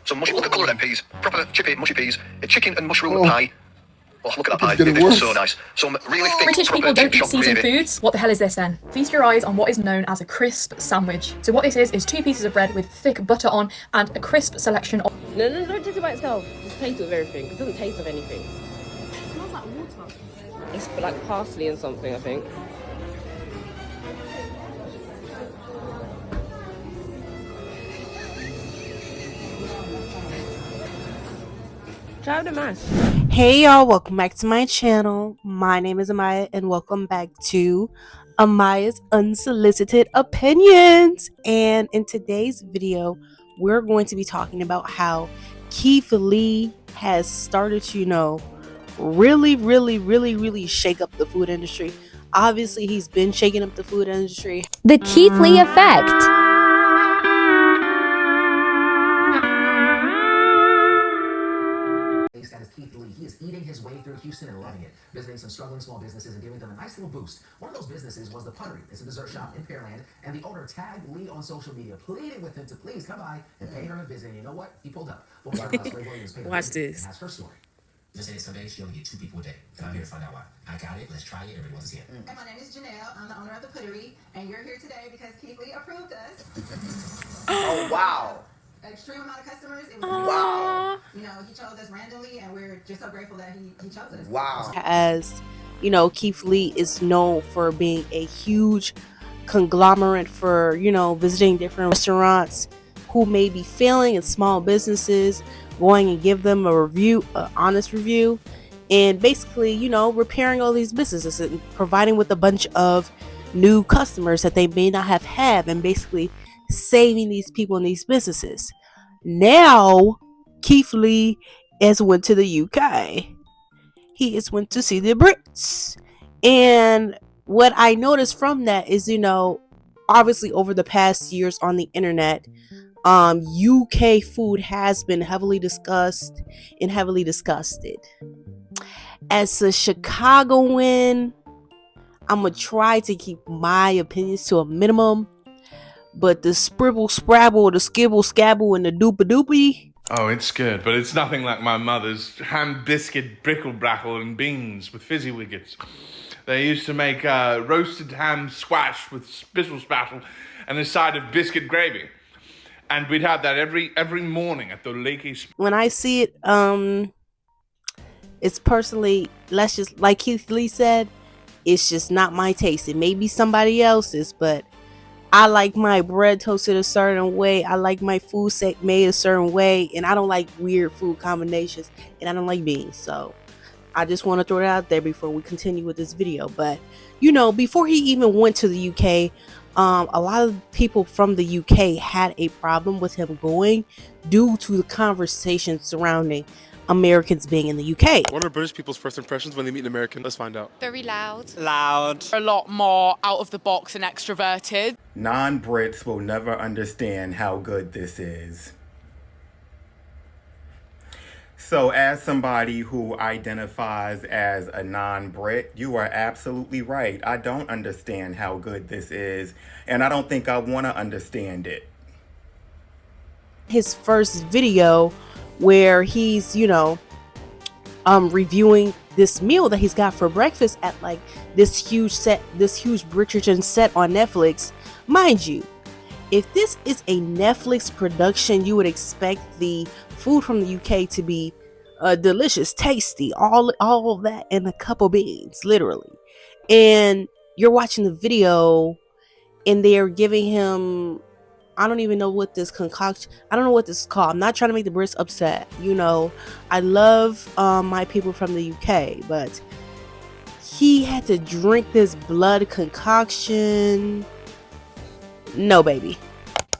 Some mushy, look at the colour of them peas. Proper chippy, mushy peas. A chicken and mushroom pie. Oh, look at that pie. It is so nice. Some really thick, British people don't eat seasoned foods. What the hell is this then? Feast your eyes on what is known as a crisp sandwich. So what this is 2 pieces of bread with thick butter on and a crisp selection of... No, don't taste it by itself. Just taste it with everything. It doesn't taste of anything. It smells like water. It's like parsley and something, I think. Try the mash. Hey y'all, welcome back to my channel. My name is Amaya and welcome back to Amaya's Unsolicited Opinions. And in today's video, we're going to be talking about how Keith Lee has started to, really shake up the food industry. Obviously, he's been shaking up the food industry. The Keith Lee effect. That is Keith Lee. He is eating his way through Houston and loving it, visiting some struggling small businesses and giving them a nice little boost. One of those businesses was The Puttery. It's a dessert shop in Pearland, and the owner tagged Lee on social media, pleading with him to please come by and pay her a visit. And you know what? He pulled up. Watch this. That's her story. Just say some days she only get 2 people a day. And I'm here to find out why. I got it. Let's try it. Everybody wants to see it. And my name is Janelle. I'm the owner of The Puttery, and you're here today because Keith Lee approved us. Oh, wow. Extreme amount of customers. It was wow. He chose us randomly, and we're just so grateful that he chose us. Wow. As Keith Lee is known for being a huge conglomerate for, visiting different restaurants who may be failing in small businesses, going and give them a review, an honest review, and basically, repairing all these businesses and providing with a bunch of new customers that they may not have and basically saving these people in these businesses. Now Keith Lee has went to the UK. He has went to see the Brits. And what I noticed from that is, obviously over the past years on the internet, UK food has been heavily discussed and heavily disgusted. As a Chicagoan, I'm gonna try to keep my opinions to a minimum. But the spribble scrabble, the skibble scabble, and the doopa doopy. Oh, it's good, but it's nothing like my mother's ham biscuit brickle brackle and beans with fizzy wiggets. They used to make roasted ham squash with spittle spattle and a side of biscuit gravy. And we'd have that every morning at the Lakey. When I see it, it's personally, let's just, like Keith Lee said, it's just not my taste. It may be somebody else's, but I like my bread toasted a certain way. I like my food set made a certain way. And I don't like weird food combinations. And I don't like beans. So I just want to throw it out there before we continue with this video. But, before he even went to the UK, a lot of people from the UK had a problem with him going due to the conversation surrounding Americans being in the UK. What are British people's first impressions when they meet an American? Let's find out. Very loud. Loud. A lot more out of the box and extroverted. Non-Brits will never understand how good this is. So as somebody who identifies as a non-Brit, you are absolutely right. I don't understand how good this is, and I don't think I want to understand it. His first video where he's, reviewing this meal that he's got for breakfast at like this huge Bridgerton set on Netflix. Mind you, if this is a Netflix production, you would expect the food from the UK to be delicious, tasty, all of that, and a cup of beans, literally. And you're watching the video and they're giving him, I don't even know what this concoction, I don't know what this is called. I'm not trying to make the Brits upset. I love my people from the UK, but he had to drink this blood concoction. No, baby.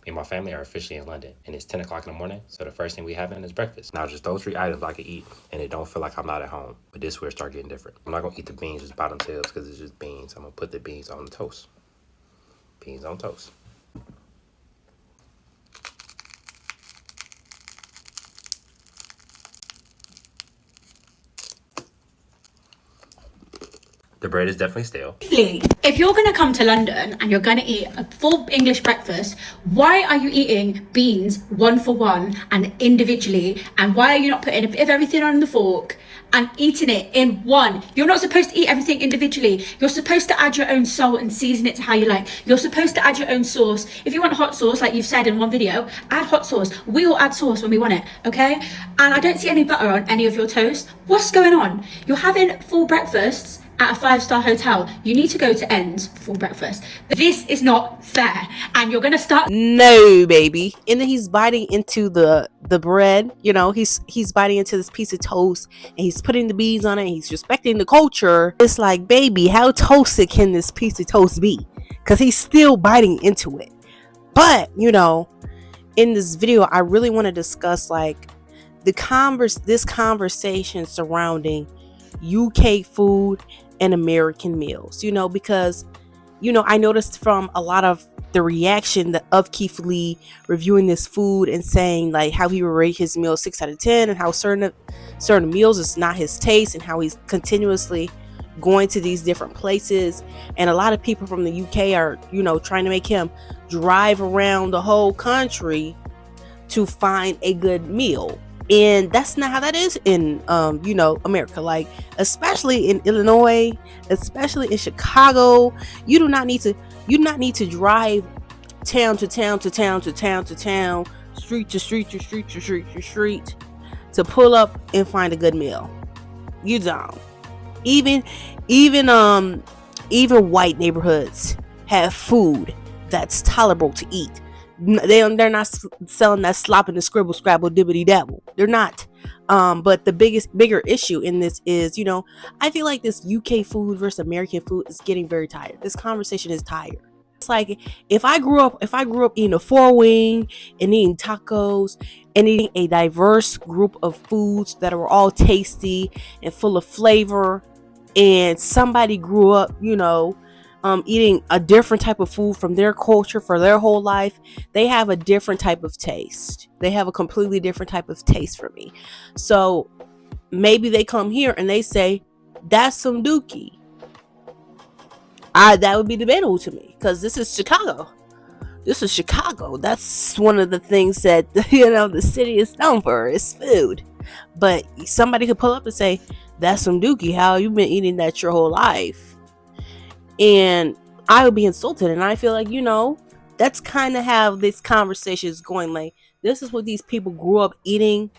Me and my family are officially in London, and it's 10 o'clock in the morning, so the first thing we having is breakfast. Now, just those 3 items I can eat, and it don't feel like I'm not at home. But this is where it start getting different. I'm not going to eat the beans just bottom tails because it's just beans. I'm going to put the beans on the toast. Beans on toast. The bread is definitely stale. If you're going to come to London and you're going to eat a full English breakfast, why are you eating beans one for one and individually? And why are you not putting a bit of everything on the fork and eating it in one? You're not supposed to eat everything individually. You're supposed to add your own salt and season it to how you like. You're supposed to add your own sauce. If you want hot sauce, like you've said in one video, add hot sauce. We all add sauce when we want it, okay? And I don't see any butter on any of your toast. What's going on? You're having full breakfasts at a 5-star hotel. You need to go to Ends for breakfast. This is not fair, and you're gonna start. No, baby. And then he's biting into the bread. You know, he's biting into this piece of toast, and he's putting the beans on it. He's respecting the culture. It's like, baby, how toasted can this piece of toast be? Because he's still biting into it. But you know, in this video, I really want to discuss like this conversation surrounding UK food and American meals, you know, because, you know, I noticed from a lot of the reaction of Keith Lee reviewing this food and saying like how he would rate his meal 6 out of 10 and how certain meals is not his taste and how he's continuously going to these different places. And a lot of people from the UK are, you know, trying to make him drive around the whole country to find a good meal. And that's not how that is in you know, America. Like, especially in Illinois, especially in Chicago, you do not need to drive town to town to town to town to town, street to street to street to street to street to pull up and find a good meal. You don't. Even white neighborhoods have food that's tolerable to eat. They're not selling that slop and the scribble scrabble dibbity dabble. They're not. But the bigger issue in this is, you know, I feel like this UK food versus American food is getting very tired. This conversation is tired. It's like if I grew up eating a 4-wing and eating tacos and eating a diverse group of foods that were all tasty and full of flavor, and somebody grew up, you know, eating a different type of food from their culture for their whole life, they have a different type of taste. They have a completely different type of taste for me. So maybe they come here and they say, that's some dookie. That would be debatable to me, because this is Chicago. This is Chicago. That's one of the things that, you know, the city is known for, is food. But somebody could pull up and say, that's some dookie. How you been eating that your whole life? And I would be insulted. And I feel like, you know, that's kind of how this conversation is going. Like, this is what these people grew up eating,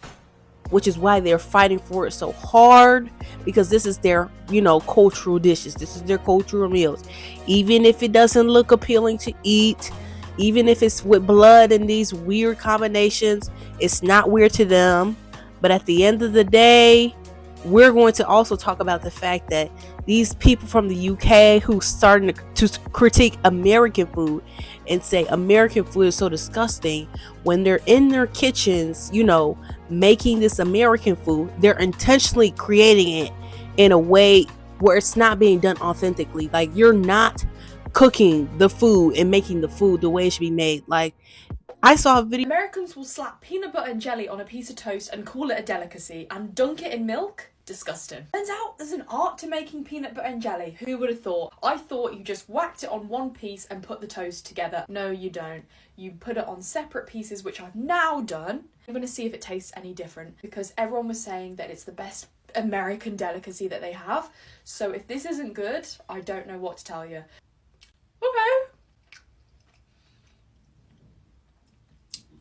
which is why they're fighting for it so hard, because this is their, you know, cultural dishes. This is their cultural meals. Even if it doesn't look appealing to eat, even if it's with blood and these weird combinations, it's not weird to them. But at the end of the day, we're going to also talk about the fact that these people from the UK who starting to critique American food and say American food is so disgusting, when they're in their kitchens, you know, making this American food, they're intentionally creating it in a way where it's not being done authentically. Like, you're not cooking the food and making the food the way it should be made. Like, I saw a video. Americans will slap peanut butter and jelly on a piece of toast and call it a delicacy and dunk it in milk. Disgusting. Turns out there's an art to making peanut butter and jelly. Who would have thought? I thought you just whacked it on one piece and put the toast together. No, you don't. You put it on separate pieces, which I've now done. I'm gonna see if it tastes any different, because everyone was saying that it's the best American delicacy that they have. So if this isn't good, I don't know what to tell you. Okay.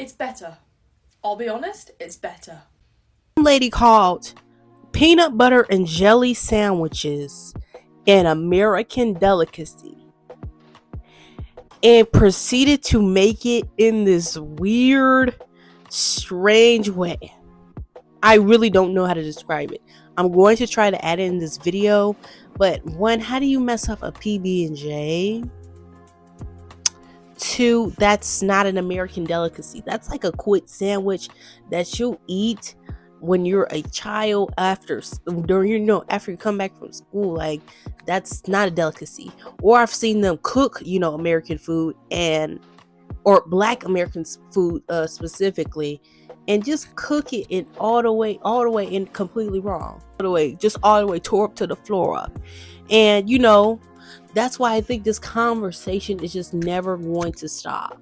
It's better. I'll be honest, it's better. Lady called peanut butter and jelly sandwiches an American delicacy and proceeded to make it in this weird, strange way. I really don't know how to describe it. I'm going to try to add it in this video, but one, how do you mess up a PB&J? Two, that's not an American delicacy. That's like a quick sandwich that you eat when you're a child after you come back from school. Like, that's not a delicacy. Or I've seen them cook, you know, American food or Black American food specifically, and just cook it in all the way and completely wrong. All the way tore up to the floor up. And that's why I think this conversation is just never going to stop.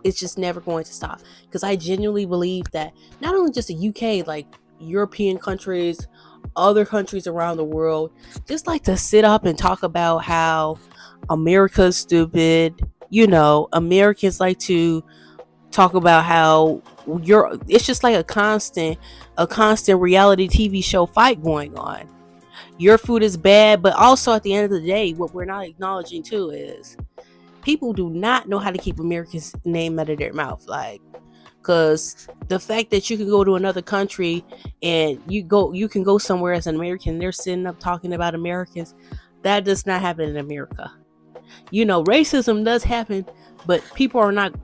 It's just never going to stop, because I genuinely believe that not only just the UK, like European countries, other countries around the world, just like to sit up and talk about how America's stupid. Americans like to talk about how it's just like a constant reality TV show fight going on. Your food is bad, but also at the end of the day, what we're not acknowledging too is people do not know how to keep America's name out of their mouth. Like, because the fact that you can go to another country and you can go somewhere as an American, they're sitting up talking about Americans, that does not happen in America. Racism does happen, but people are not,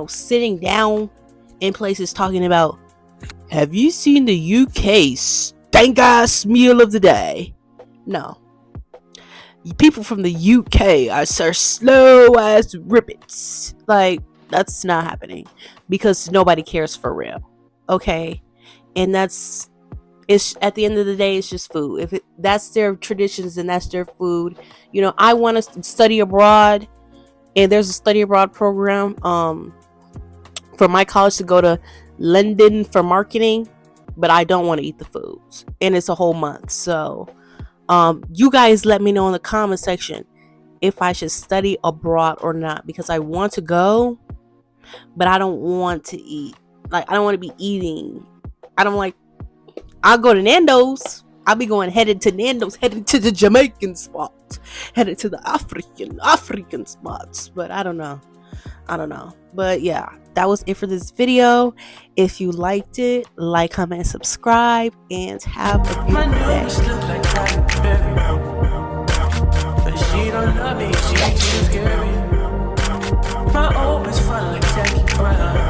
sitting down in places talking about, have you seen the UK stank ass meal of the day? No. People from the UK are slow as ribbits. Like, that's not happening, because nobody cares for real. Okay? And it's at the end of the day, it's just food. If that's their traditions and that's their food. I want to study abroad, and there's a study abroad program for my college to go to London for marketing, but I don't want to eat the foods, and it's a whole month. So you guys let me know in the comment section if I should study abroad or not, because I want to go, but I don't want to eat. Like, I don't want to be eating. I'll go to Nando's. I'll be headed to Nando's, headed to the Jamaican spots, headed to the African spots. But I don't know. But yeah, that was it for this video. If you liked it, like, comment, and subscribe, and have a beautiful day. She don't love me, she too scary. My old bitch fun like Jackie Brown.